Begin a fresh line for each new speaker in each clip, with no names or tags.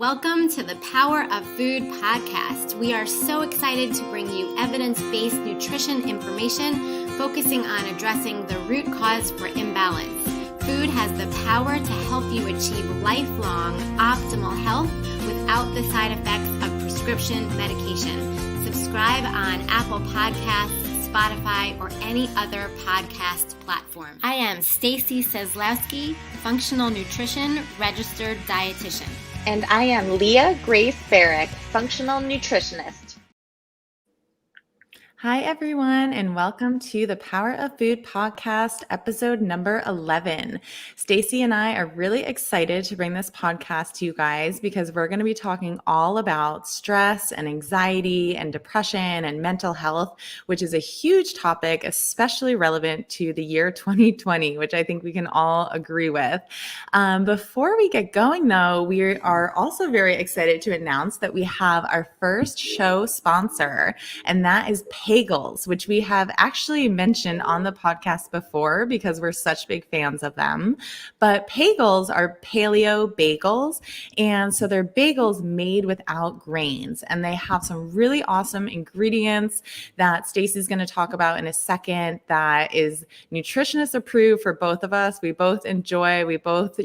Welcome to the Power of Food podcast. We are so excited to bring you evidence-based nutrition information focusing on addressing the root cause for imbalance. Food has the power to help you achieve lifelong optimal health without the side effects of prescription medication. Subscribe on Apple Podcasts, Spotify, or any other podcast platform. I am Stacy Seslowski, functional nutrition registered dietitian.
And I am Leah Grace Barrick, functional nutritionist.
Hi, everyone, and welcome to the Power of Food podcast, episode number 11. Stacy and I are really excited to bring this podcast to you guys because we're going to be talking all about stress and anxiety and depression and mental health, which is a huge topic, especially relevant to the year 2020, which I think we can all agree with. Before we get going, though, we are also very excited to announce that we have our first show sponsor, and that is Pagels, which we have actually mentioned on the podcast before because we're such big fans of them. But Pagels are paleo bagels, and so they're bagels made without grains, and they have some really awesome ingredients that Stacy's going to talk about in a second that is nutritionist approved for both of us. We both enjoy, we both,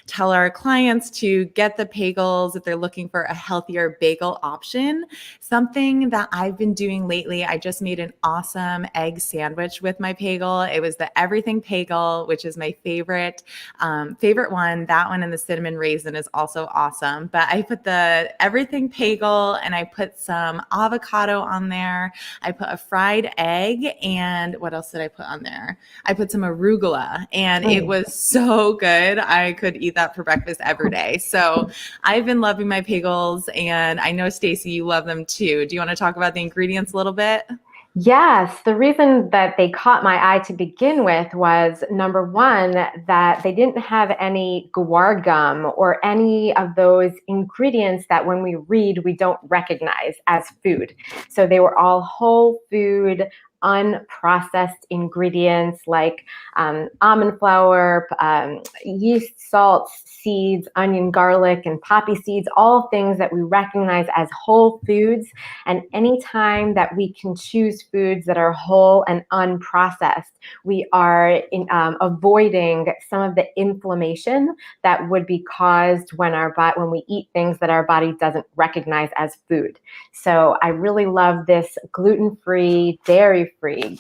tell our clients to get the Pagels if they're looking for a healthier bagel option. Something that I've been doing lately, I just made an awesome egg sandwich with my Pagel. It was the everything Pagel, which is my favorite one. That one and the cinnamon raisin is also awesome. But I put the everything Pagel and I put some avocado on there. I put a fried egg, and what else did I put on there? I put some arugula, and it was so good. I could eat that for breakfast every day. So I've been loving my Pagels, and I know, Stacy, you love them too. Do you want to talk about the ingredients a little bit?
Yes, the reason that they caught my eye to begin with was, number one, that they didn't have any guar gum or any of those ingredients that when we read, we don't recognize as food. So they were all whole food, unprocessed ingredients like almond flour, yeast, salts, seeds, onion, garlic, and poppy seeds, all things that we recognize as whole foods. And anytime that we can choose foods that are whole and unprocessed, we are avoiding some of the inflammation that would be caused when we eat things that our body doesn't recognize as food. So I really love this gluten-free, dairy-free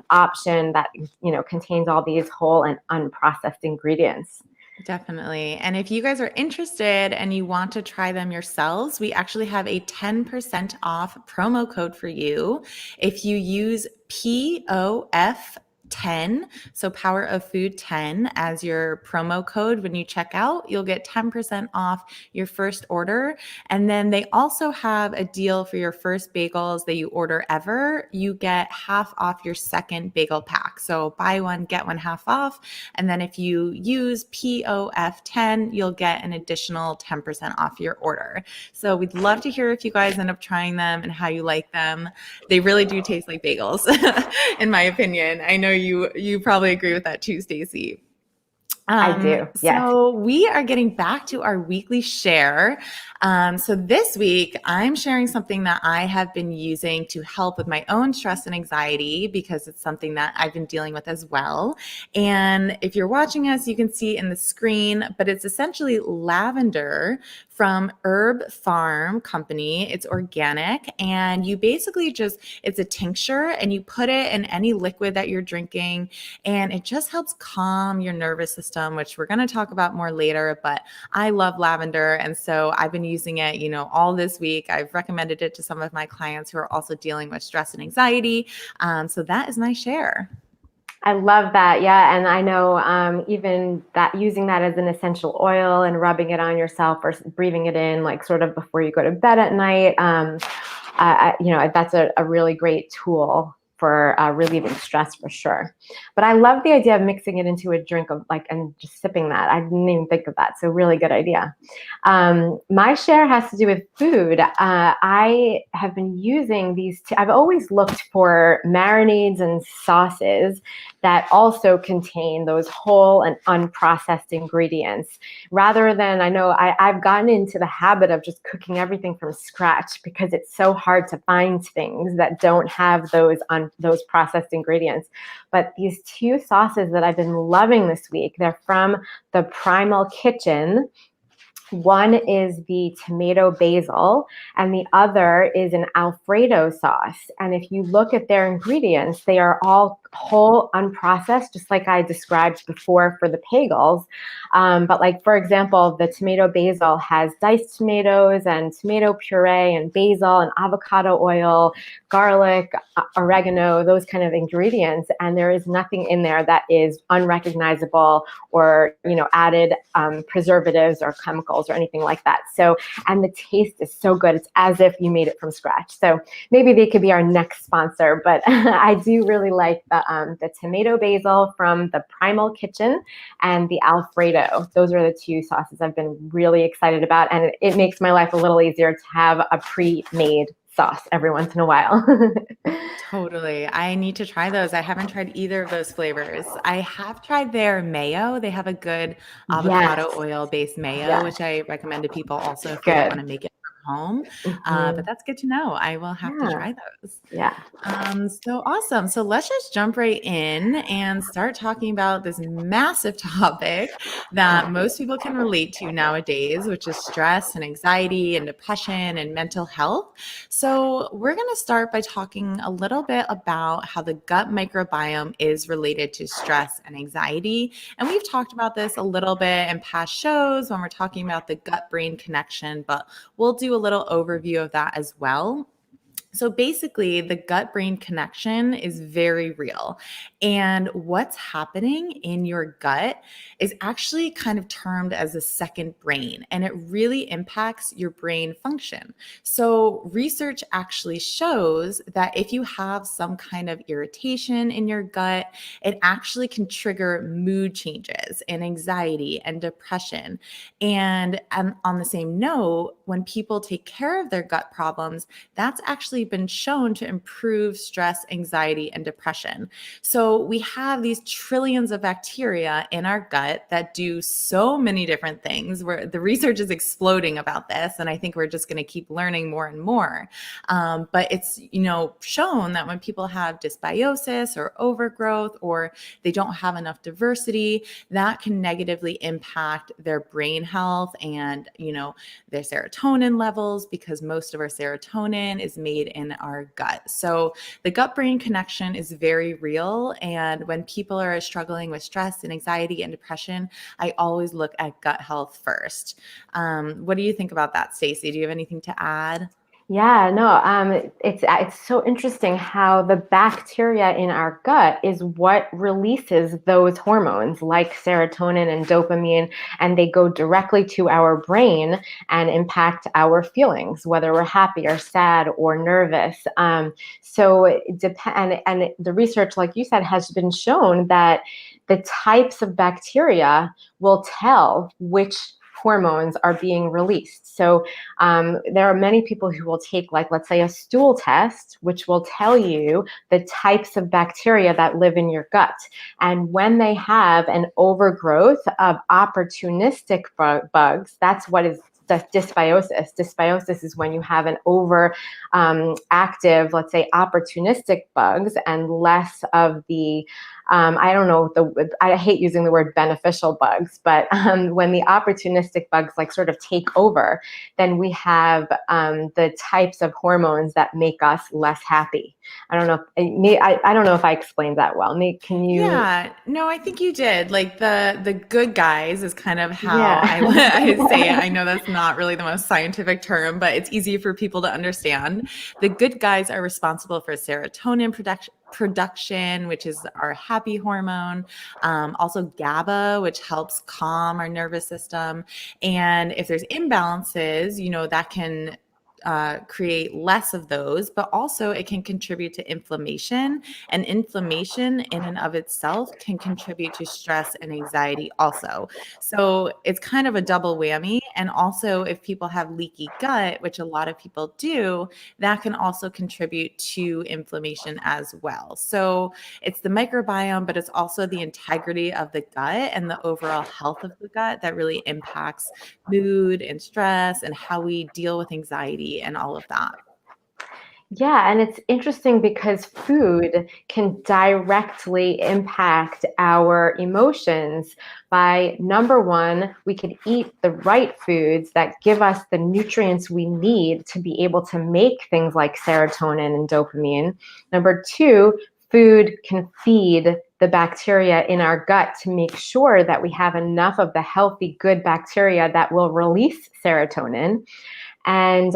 option that contains all these whole and unprocessed ingredients.
Definitely. And if you guys are interested and you want to try them yourselves, we actually have a 10% off promo code for you. If you use POF10, so Power of Food 10 as your promo code when you check out, you'll get 10% off your first order. And then they also have a deal for your first bagels that you order ever. You get half off your second bagel pack. So buy one, get one half off. And then if you use POF10, you'll get an additional 10% off your order. So we'd love to hear if you guys end up trying them and how you like them. They really do taste like bagels, in my opinion. I know you probably agree with that too, Stacy.
I do, yes.
So we are getting back to our weekly share. So this week, I'm sharing something that I have been using to help with my own stress and anxiety because it's something that I've been dealing with as well. And if you're watching us, you can see in the screen, but it's essentially lavender from Herb Farm Company. It's organic, and you basically it's a tincture, and you put it in any liquid that you're drinking, and it just helps calm your nervous system, which we're going to talk about more later. But I love lavender, and so I've been using it, all this week. I've recommended it to some of my clients who are also dealing with stress and anxiety. So that is my share.
I love that. Yeah. And I know even that using that as an essential oil and rubbing it on yourself or breathing it in, like sort of before you go to bed at night, that's a really great tool for relieving stress for sure. But I love the idea of mixing it into a drink of and just sipping that. I didn't even think of that. So really good idea. My share has to do with food. I have been using these. I've always looked for marinades and sauces that also contain those whole and unprocessed ingredients, rather than, I've gotten into the habit of just cooking everything from scratch because it's so hard to find things that don't have those processed ingredients. But these two sauces that I've been loving this week, they're from the Primal Kitchen. One is the tomato basil, and the other is an Alfredo sauce. And if you look at their ingredients, they are all whole, unprocessed, just like I described before for the pagels. But for example, the tomato basil has diced tomatoes and tomato puree and basil and avocado oil, garlic, oregano, those kind of ingredients. And there is nothing in there that is unrecognizable or, added preservatives or chemicals or anything like that. So, and the taste is so good. It's as if you made it from scratch. So maybe they could be our next sponsor, but I do really like the tomato basil from the Primal Kitchen and the Alfredo. Those are the two sauces I've been really excited about. And it makes my life a little easier to have a pre-made sauce every once in a while.
Totally. I need to try those. I haven't tried either of those flavors. I have tried their mayo. They have a good avocado
Yes.
oil-based mayo,
Yes.
which I recommend to people also if they don't
Good.
want to make it from home.
Mhm.
But that's good to know. I will have to try those.
Yeah.
So awesome. So let's just jump right in and start talking about this massive topic that most people can relate to nowadays, which is stress and anxiety and depression and mental health. So we're going to start by talking a little bit about how the gut microbiome is related to stress and anxiety. And we've talked about this a little bit in past shows when we're talking about the gut-brain connection, but we'll do a little overview of that as well. So basically, the gut brain connection is very real. And what's happening in your gut is actually kind of termed as a second brain, and it really impacts your brain function. So, research actually shows that if you have some kind of irritation in your gut, it actually can trigger mood changes and anxiety and depression. And on the same note, when people take care of their gut problems, that's actually been shown to improve stress, anxiety, and depression. So we have these trillions of bacteria in our gut that do so many different things, where the research is exploding about this. And I think we're just going to keep learning more and more. But it's, shown that when people have dysbiosis or overgrowth, or they don't have enough diversity, that can negatively impact their brain health and, their serotonin levels, because most of our serotonin is made in our gut. So the gut-brain connection is very real. And when people are struggling with stress and anxiety and depression, I always look at gut health first. What do you think about that, Stacy? Do you have anything to add?
Yeah, no, it's so interesting how the bacteria in our gut is what releases those hormones like serotonin and dopamine, and they go directly to our brain and impact our feelings, whether we're happy or sad or nervous. So it depend, and the research, like you said, has been shown that the types of bacteria will tell which hormones are being released. So there are many people who will take, let's say, a stool test, which will tell you the types of bacteria that live in your gut. And when they have an overgrowth of opportunistic bugs, that's what is dysbiosis. Dysbiosis is when you have an active, let's say, opportunistic bugs and less of the I don't know, I hate using the word beneficial bugs, but when the opportunistic bugs sort of take over, then we have the types of hormones that make us less happy. I don't know. I don't know if I explained that well. Can you?
Yeah, no, I think you did. Like the good guys is kind of how
Yeah.
I say it. I know that's not really the most scientific term, but it's easy for people to understand. The good guys are responsible for serotonin production, which is our happy hormone. Also GABA, which helps calm our nervous system. And if there's imbalances, that can create less of those, but also it can contribute to inflammation, and inflammation in and of itself can contribute to stress and anxiety also. So it's kind of a double whammy. And also, if people have leaky gut, which a lot of people do, that can also contribute to inflammation as well. So it's the microbiome, but it's also the integrity of the gut and the overall health of the gut that really impacts mood and stress and how we deal with anxiety and all of that.
Yeah, and it's interesting because food can directly impact our emotions by number one, we could eat the right foods that give us the nutrients we need to be able to make things like serotonin and dopamine. Number two, food can feed the bacteria in our gut to make sure that we have enough of the healthy, good bacteria that will release serotonin. And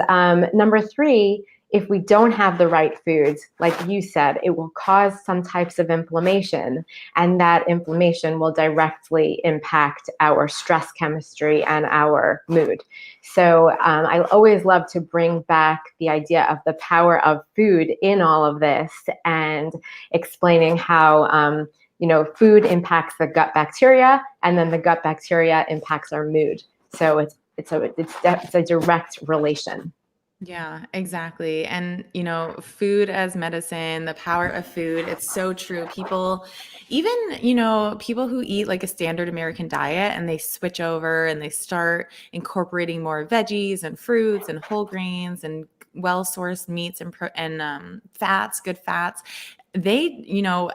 number three, if we don't have the right foods, like you said, it will cause some types of inflammation, and that inflammation will directly impact our stress chemistry and our mood. So I always love to bring back the idea of the power of food in all of this and explaining how food impacts the gut bacteria, and then the gut bacteria impacts our mood. So it's a direct relation.
Yeah, exactly. And, food as medicine, the power of food, it's so true. People, even, people who eat like a standard American diet and they switch over and they start incorporating more veggies and fruits and whole grains and well-sourced meats and fats, good fats, they,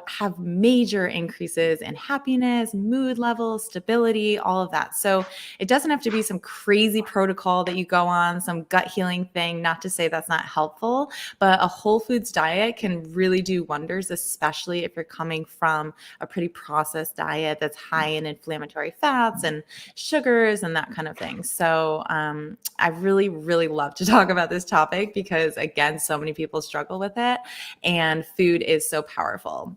have major increases in happiness, mood levels, stability, all of that. So it doesn't have to be some crazy protocol that you go on, some gut healing thing, not to say that's not helpful, but a whole foods diet can really do wonders, especially if you're coming from a pretty processed diet that's high in inflammatory fats and sugars and that kind of thing. So I really, really love to talk about this topic because, again, so many people struggle with it, and food is so powerful.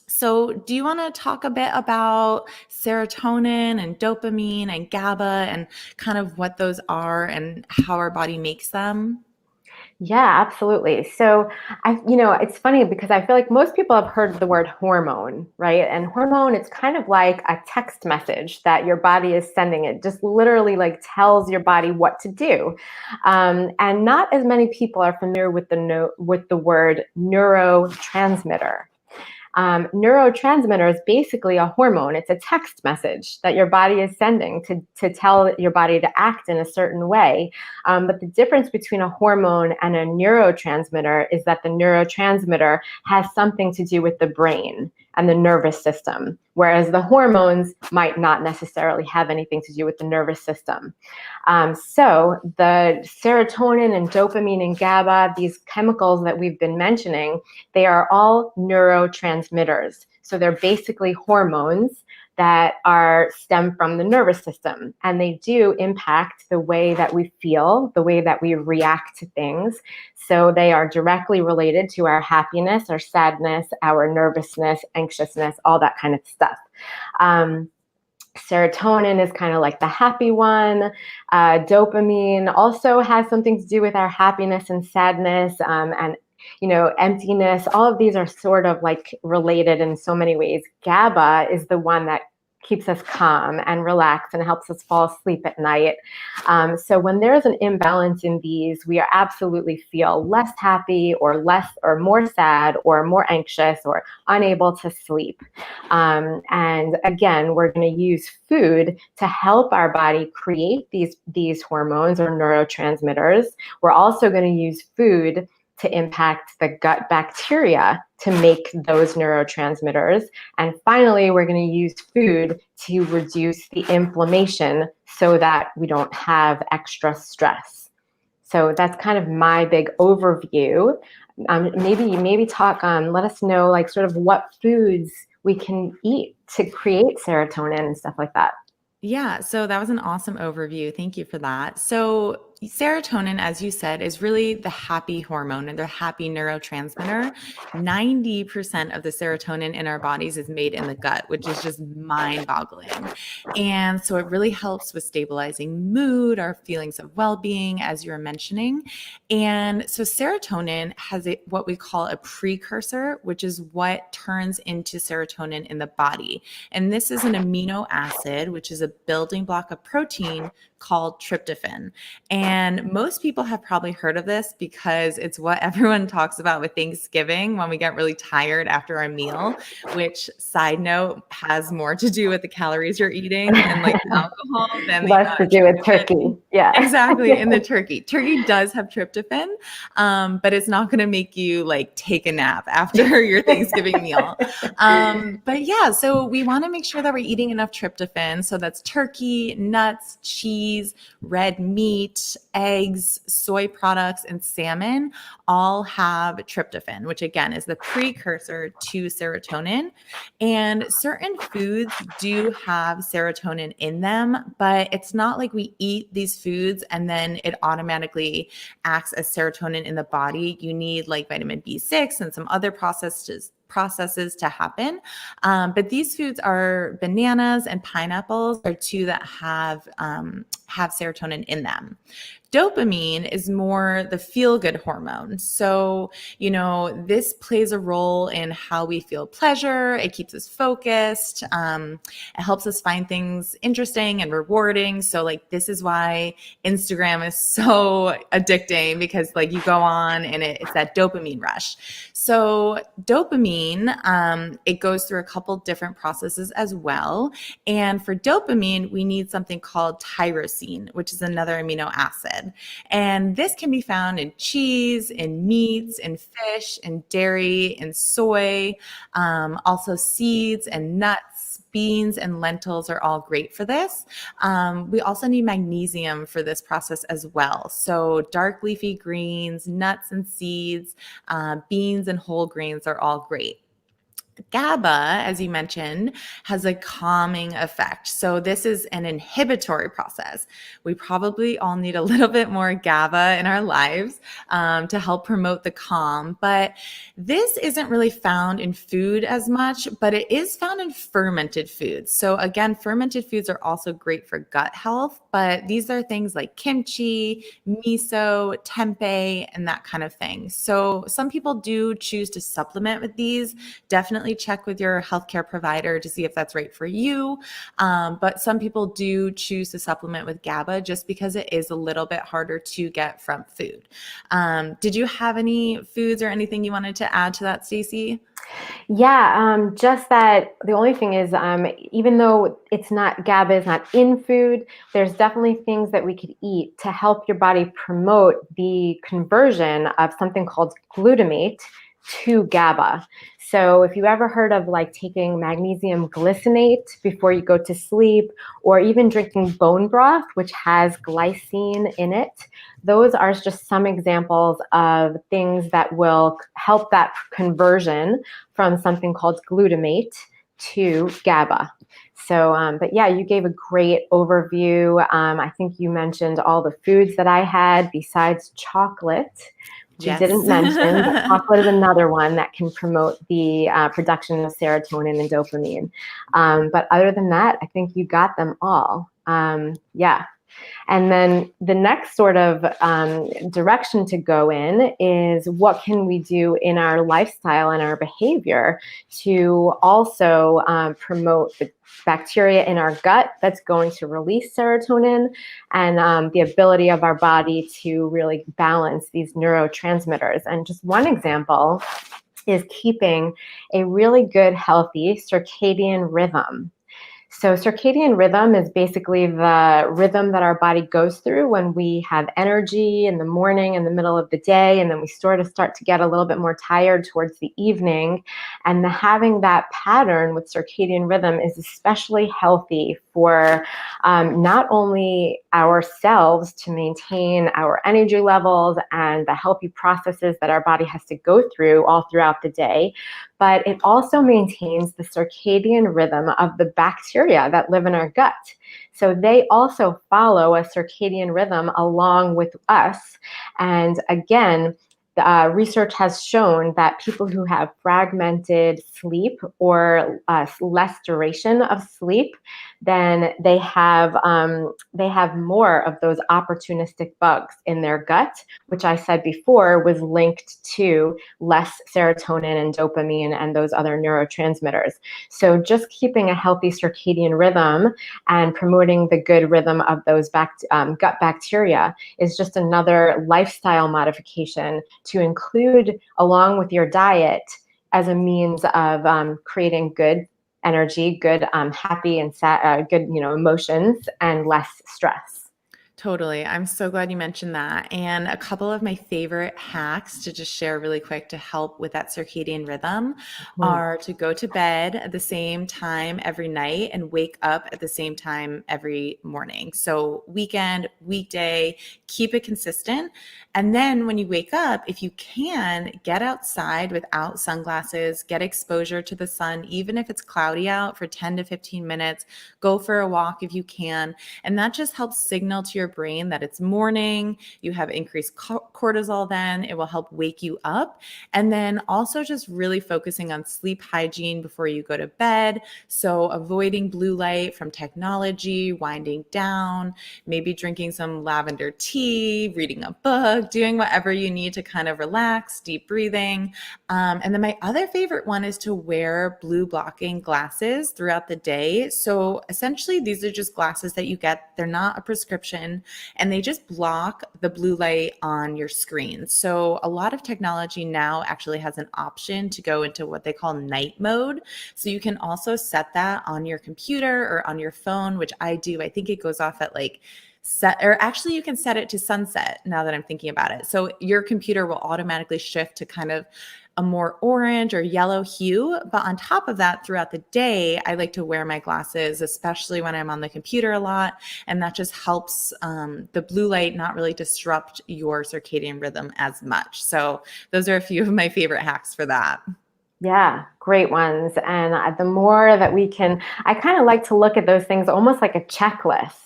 So do you want to talk a bit about serotonin and dopamine and GABA and kind of what those are and how our body makes them?
Yeah, absolutely. So it's funny because I feel like most people have heard the word hormone, right? And hormone, it's kind of like a text message that your body is sending. It just literally like tells your body what to do. And not as many people are familiar with the word neurotransmitter. Neurotransmitter is basically a hormone. It's a text message that your body is sending to tell your body to act in a certain way. But the difference between a hormone and a neurotransmitter is that the neurotransmitter has something to do with the brain and the nervous system, whereas the hormones might not necessarily have anything to do with the nervous system. So the serotonin and dopamine and GABA, these chemicals that we've been mentioning, they are all neurotransmitters. So they're basically hormones that stem from the nervous system, and they do impact the way that we feel, the way that we react to things. So they are directly related to our happiness, our sadness, our nervousness, anxiousness, all that kind of stuff. Serotonin is kind of like the happy one. Dopamine also has something to do with our happiness and sadness, and emptiness. All of these are sort of like related in so many ways. GABA is the one that keeps us calm and relaxed and helps us fall asleep at night. So when there's an imbalance in these, we absolutely feel less happy or more sad or more anxious or unable to sleep. And again, we're going to use food to help our body create these hormones or neurotransmitters. We're also going to use food to impact the gut bacteria to make those neurotransmitters. And finally, we're going to use food to reduce the inflammation so that we don't have extra stress. So that's kind of my big overview. Maybe talk let us know like sort of what foods we can eat to create serotonin and stuff like that.
Yeah, so that was an awesome overview. Thank you for that. So serotonin, as you said, is really the happy hormone and the happy neurotransmitter. 90% of the serotonin in our bodies is made in the gut, which is just mind-boggling. And so it really helps with stabilizing mood, our feelings of well-being, as you were mentioning. And so serotonin has what we call a precursor, which is what turns into serotonin in the body. And this is an amino acid, which is a building block of protein called tryptophan. And most people have probably heard of this because it's what everyone talks about with Thanksgiving when we get really tired after our meal, which, side note, has more to do with the calories you're eating and like the alcohol than the
Less to do with turkey. Yeah.
Exactly. In the turkey. Turkey does have tryptophan, but it's not going to make you like take a nap after your Thanksgiving meal. But yeah, so we want to make sure that we're eating enough tryptophan. So that's turkey, nuts, cheese, red meat, eggs, soy products, and salmon all have tryptophan, which again is the precursor to serotonin. And certain foods do have serotonin in them, but it's not like we eat these foods and then it automatically acts as serotonin in the body. You need like vitamin B6 and some other processes to happen. But these foods are bananas and pineapples are two that have serotonin in them. Dopamine is more the feel-good hormone. So, this plays a role in how we feel pleasure. It keeps us focused. It helps us find things interesting and rewarding. So like, this is why Instagram is so addicting, because like you go on and it's that dopamine rush. So dopamine, it goes through a couple different processes as well. And for dopamine, we need something called tyrosine, which is another amino acid. And this can be found in cheese, in meats, in fish, in dairy, in soy, also seeds and nuts. Beans and lentils are all great for this. We also need magnesium for this process as well. So dark leafy greens, nuts and seeds, beans and whole grains are all great. GABA, as you mentioned, has a calming effect. So this is an inhibitory process. We probably all need a little bit more GABA in our lives to help promote the calm. But this isn't really found in food as much, but it is found in fermented foods. So again, fermented foods are also great for gut health, but these are things like kimchi, miso, tempeh, and that kind of thing. So some people do choose to supplement with these. Definitely check with your healthcare provider to see if that's right for you. But some people do choose to supplement with GABA just because it is a little bit harder to get from food. Did you have any foods or anything you wanted to add to that, Stacy?
Yeah, just that the only thing is, even though GABA is not in food, there's definitely things that we could eat to help your body promote the conversion of something called glutamate to GABA. So if you ever heard of like taking magnesium glycinate before you go to sleep, or even drinking bone broth, which has glycine in it, those are just some examples of things that will help that conversion from something called glutamate to GABA. So, but yeah, you gave a great overview. I think you mentioned all the foods that I had besides chocolate. You didn't mention, but chocolate is another one that can promote the production of serotonin and dopamine. But other than that, I think you got them all. Yeah. And then the next sort of direction to go in is what can we do in our lifestyle and our behavior to also promote the bacteria in our gut that's going to release serotonin and the ability of our body to really balance these neurotransmitters. And just one example is keeping a really good, healthy circadian rhythm. So circadian rhythm is basically the rhythm that our body goes through when we have energy in the morning, in the middle of the day, and then we sort of start to get a little bit more tired towards the evening. And having that pattern with circadian rhythm is especially healthy for not only ourselves to maintain our energy levels and the healthy processes that our body has to go through all throughout the day, but it also maintains the circadian rhythm of the bacteria that live in our gut. So they also follow a circadian rhythm along with us. And again, research has shown that people who have fragmented sleep or less duration of sleep, then they have more of those opportunistic bugs in their gut, which I said before was linked to less serotonin and dopamine and those other neurotransmitters. So just keeping a healthy circadian rhythm and promoting the good rhythm of those gut bacteria is just another lifestyle modification to include along with your diet as a means of creating good energy, good happy and good emotions, and less stress.
Totally. I'm so glad you mentioned that. And a couple of my favorite hacks to just share really quick to help with that circadian rhythm are to go to bed at the same time every night and wake up at the same time every morning. So weekend, weekday, keep it consistent. And then when you wake up, if you can, get outside without sunglasses, get exposure to the sun, even if it's cloudy out for 10 to 15 minutes, go for a walk if you can. And that just helps signal to your brain that it's morning, you have increased cortisol then, it will help wake you up. And then also just really focusing on sleep hygiene before you go to bed. So avoiding blue light from technology, winding down, maybe drinking some lavender tea, reading a book, doing whatever you need to kind of relax, deep breathing. And then my other favorite one is to wear blue blocking glasses throughout the day. So essentially, these are just glasses that you get. They're not a prescription, and they just block the blue light on your screen. So a lot of technology now actually has an option to go into what they call night mode. So you can also set that on your computer or on your phone, which I do. I think it goes off at like actually you can set it to sunset now that I'm thinking about it. So your computer will automatically shift to kind of a more orange or yellow hue. But on top of that, throughout the day, I like to wear my glasses, especially when I'm on the computer a lot. And that just helps the blue light not really disrupt your circadian rhythm as much. So those are a few of my favorite hacks for that.
Yeah, great ones. And the more that we can, I kind of like to look at those things almost like a checklist.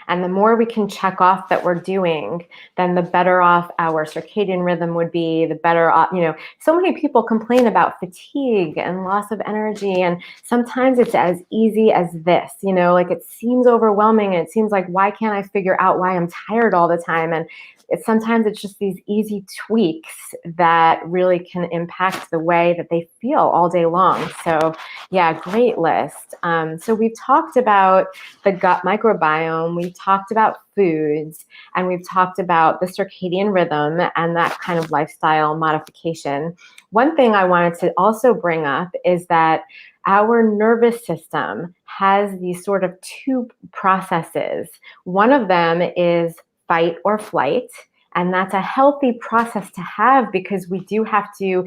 And the more we can check off that we're doing, then the better off our circadian rhythm would be, the better off, so many people complain about fatigue and loss of energy. And sometimes it's as easy as this, like it seems overwhelming. And it seems like, why can't I figure out why I'm tired all the time? And sometimes it's just these easy tweaks that really can impact the way that they feel all day long. So yeah, great list. So we've talked about the gut microbiome, we've talked about foods, and we've talked about the circadian rhythm and that kind of lifestyle modification. One thing I wanted to also bring up is that our nervous system has these sort of two processes. One of them is fight or flight. And that's a healthy process to have because we do have to,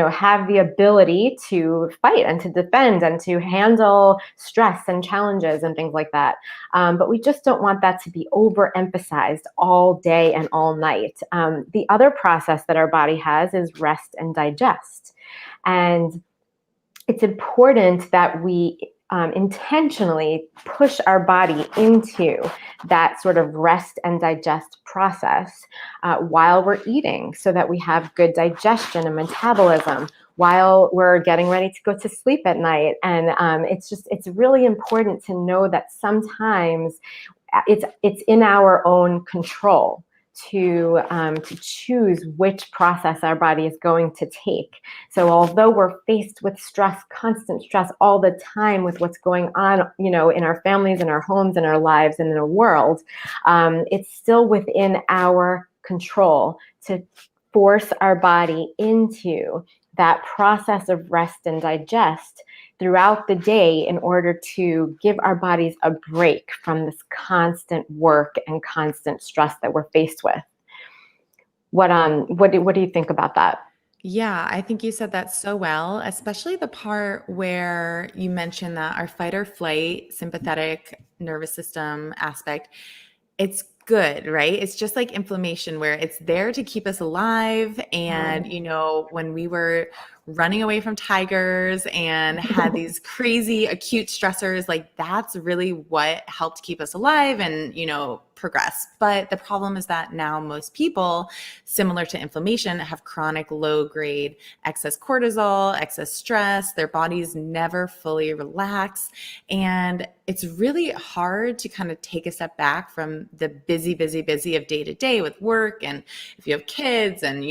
have the ability to fight and to defend and to handle stress and challenges and things like that. But we just don't want that to be overemphasized all day and all night. The other process that our body has is rest and digest. And it's important that we intentionally push our body into that sort of rest and digest process while we're eating so that we have good digestion and metabolism while we're getting ready to go to sleep at night. And it's really important to know that sometimes it's in our own control to choose which process our body is going to take. So although we're faced with stress, constant stress all the time with what's going on, in our families, in our homes, in our lives, and in the world, it's still within our control to force our body into that process of rest and digest throughout the day in order to give our bodies a break from this constant work and constant stress that we're faced with. What do you think about that?
Yeah, I think you said that so well, especially the part where you mentioned that our fight or flight sympathetic nervous system aspect, it's good, right? It's just like inflammation where it's there to keep us alive. And, when we were running away from tigers and had these crazy acute stressors, like that's really what helped keep us alive and, progress. But the problem is that now most people, similar to inflammation, have chronic low grade excess cortisol, excess stress. Their bodies never fully relax. And it's really hard to kind of take a step back from the busy of day to day with work. And if you have kids and,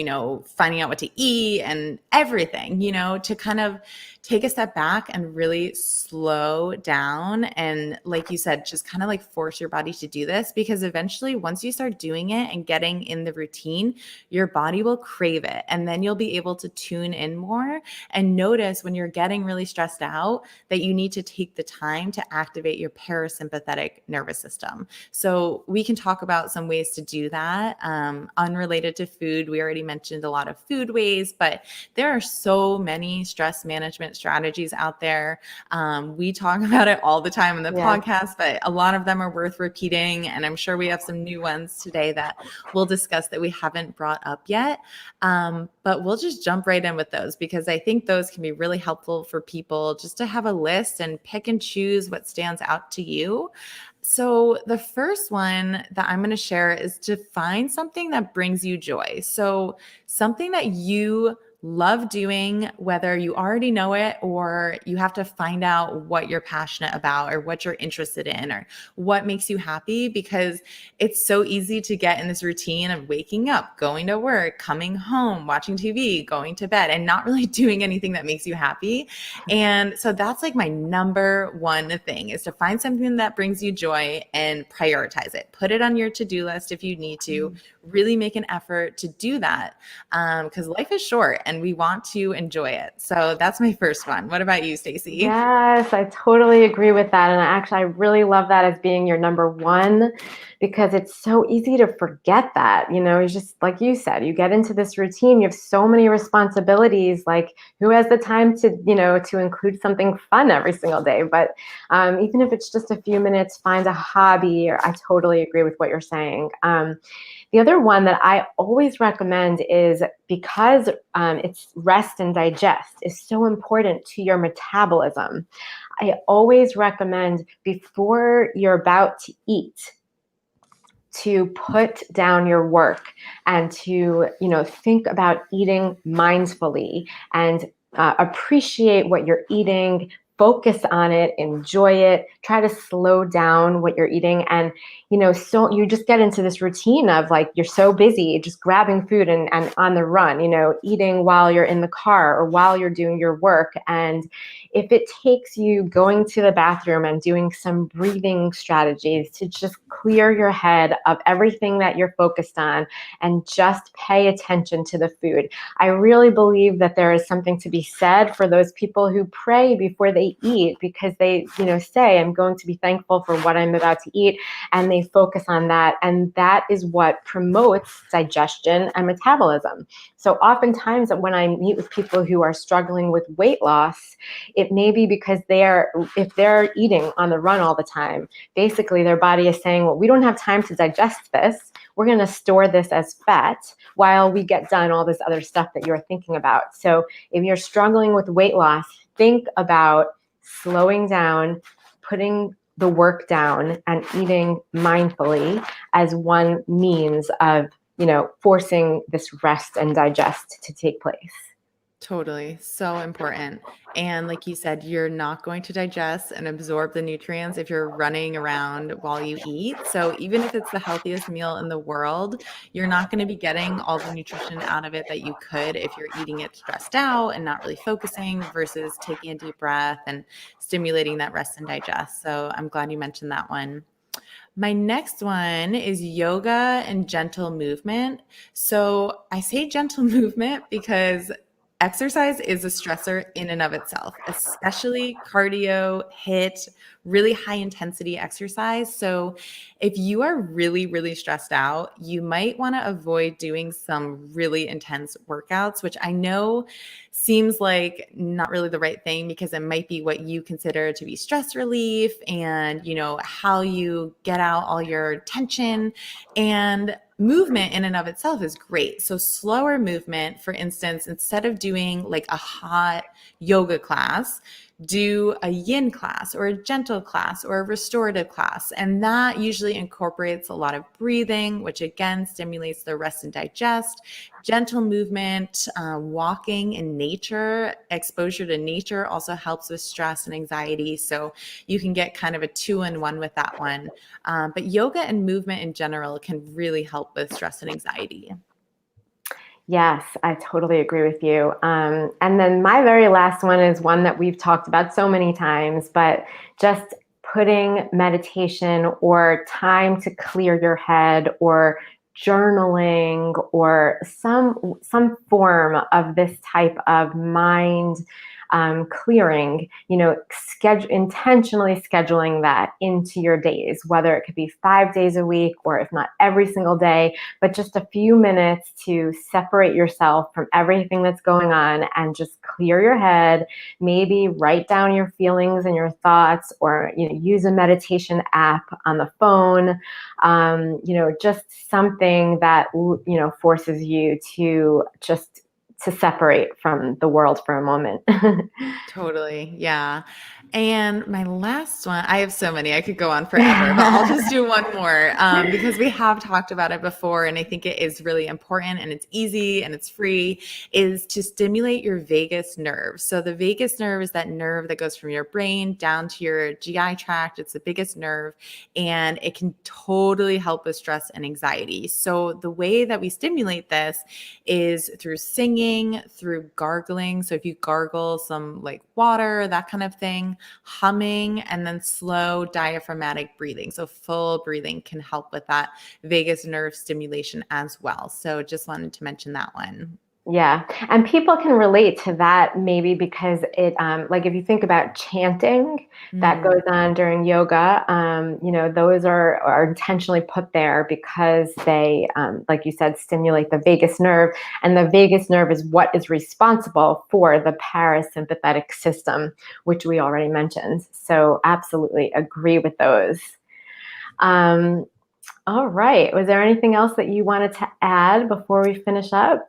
finding out what to eat and everything, to kind of take a step back and really slow down. And like you said, just kind of like force your body to do this, because eventually once you start doing it and getting in the routine, your body will crave it. And then you'll be able to tune in more and notice when you're getting really stressed out that you need to take the time to activate your parasympathetic nervous system. So we can talk about some ways to do that. Unrelated to food, we already mentioned a lot of food ways, but there are so many stress management strategies out there. We talk about it all the time in the podcast, but a lot of them are worth repeating. And I'm sure we have some new ones today that we'll discuss that we haven't brought up yet. But we'll just jump right in with those, because I think those can be really helpful for people just to have a list and pick and choose what stands out to you. So the first one that I'm going to share is to find something that brings you joy. So something that you love doing, whether you already know it or you have to find out what you're passionate about or what you're interested in or what makes you happy, because it's so easy to get in this routine of waking up, going to work, coming home, watching TV, going to bed, and not really doing anything that makes you happy. And so that's like my number one thing, is to find something that brings you joy and prioritize it. Put it on your to-do list if you need to. Really make an effort to do that, because life is short and we want to enjoy it. So that's my first one. What about you, Stacy?
Yes, I totally agree with that. And I really love that as being your number one, because it's so easy to forget that. It's just like you said, you get into this routine, you have so many responsibilities. Like, who has the time to, to include something fun every single day? But even if it's just a few minutes, find a hobby. Or I totally agree with what you're saying. The other one that I always recommend is, because it's rest and digest is so important to your metabolism. I always recommend, before you're about to eat, to put down your work and to, think about eating mindfully and appreciate what you're eating. Focus on it, enjoy it, try to slow down what you're eating. And, so you just get into this routine of, like, you're so busy just grabbing food and on the run, eating while you're in the car or while you're doing your work. And if it takes you going to the bathroom and doing some breathing strategies to just clear your head of everything that you're focused on and just pay attention to the food. I really believe that there is something to be said for those people who pray before they eat, because they, say, I'm going to be thankful for what I'm about to eat, and they focus on that. And that is what promotes digestion and metabolism. So oftentimes when I meet with people who are struggling with weight loss, it may be because if they're eating on the run all the time, basically their body is saying, well, we don't have time to digest this. We're going to store this as fat while we get done all this other stuff that you're thinking about. So if you're struggling with weight loss, think about slowing down, putting the work down, and eating mindfully as one means of, forcing this rest and digest to take place.
Totally. So important. And like you said, you're not going to digest and absorb the nutrients if you're running around while you eat. So even if it's the healthiest meal in the world, you're not going to be getting all the nutrition out of it that you could if you're eating it stressed out and not really focusing, versus taking a deep breath and stimulating that rest and digest. So I'm glad you mentioned that one. My next one is yoga and gentle movement. So I say gentle movement because exercise is a stressor in and of itself, especially cardio, HIIT, really high intensity exercise. So if you are really, really stressed out, you might want to avoid doing some really intense workouts, which I know seems like not really the right thing because it might be what you consider to be stress relief and, how you get out all your tension. And movement in and of itself is great. So slower movement, for instance, instead of doing like a hot yoga class, do a yin class or a gentle class or a restorative class. And that usually incorporates a lot of breathing, which again stimulates the rest and digest, gentle movement, walking in nature, exposure to nature also helps with stress and anxiety. So you can get kind of a 2-in-1 with that one. But yoga and movement in general can really help with stress and anxiety.
Yes, I totally agree with you. And then my very last one is one that we've talked about so many times, but just putting meditation or time to clear your head or journaling or some form of this type of mind clearing, intentionally scheduling that into your days, whether it could be 5 days a week or if not every single day, but just a few minutes to separate yourself from everything that's going on and just clear your head, maybe write down your feelings and your thoughts, or use a meditation app on the phone, just something that forces you to just to separate from the world for a moment.
Totally. Yeah. And my last one, I have so many, I could go on forever, but I'll just do one more because we have talked about it before. And I think it is really important and it's easy and it's free, is to stimulate your vagus nerve. So the vagus nerve is that nerve that goes from your brain down to your GI tract. It's the biggest nerve and it can totally help with stress and anxiety. So the way that we stimulate this is through singing, through gargling. So if you gargle some like water, that kind of thing, humming, and then slow diaphragmatic breathing. So full breathing can help with that vagus nerve stimulation as well. So just wanted to mention that one.
Yeah. And people can relate to that maybe because it, like if you think about chanting that goes on during yoga, those are intentionally put there because they, like you said, stimulate the vagus nerve. And the vagus nerve is what is responsible for the parasympathetic system, which we already mentioned. So absolutely agree with those. All right. Was there anything else that you wanted to add before we finish up?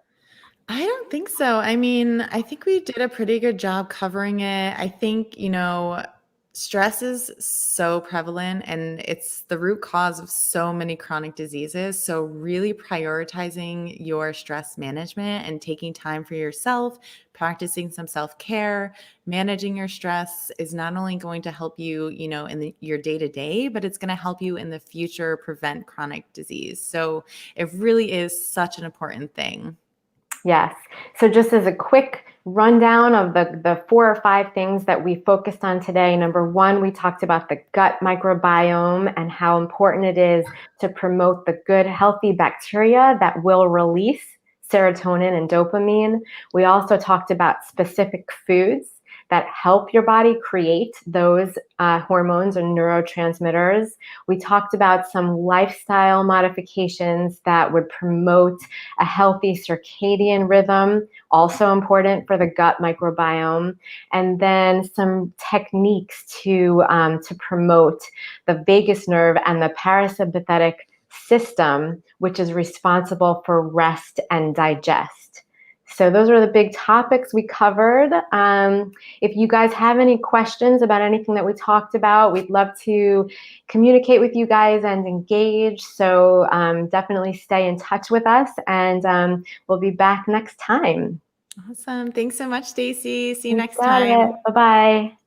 I don't think so. I mean, I think we did a pretty good job covering it. I think, stress is so prevalent and it's the root cause of so many chronic diseases. So really prioritizing your stress management and taking time for yourself, practicing some self-care, managing your stress is not only going to help you, in your day-to-day, but it's going to help you in the future prevent chronic disease. So it really is such an important thing.
Yes. So just as a quick rundown of the 4 or 5 things that we focused on today. Number 1, we talked about the gut microbiome and how important it is to promote the good, healthy bacteria that will release serotonin and dopamine. We also talked about specific foods that help your body create those hormones and neurotransmitters. We talked about some lifestyle modifications that would promote a healthy circadian rhythm, also important for the gut microbiome, and then some techniques to promote the vagus nerve and the parasympathetic system, which is responsible for rest and digest. So those are the big topics we covered. If you guys have any questions about anything that we talked about, we'd love to communicate with you guys and engage. So definitely stay in touch with us, and we'll be back next time.
Awesome. Thanks so much, Stacy. See you
You
next
got
time.
it. Bye-bye.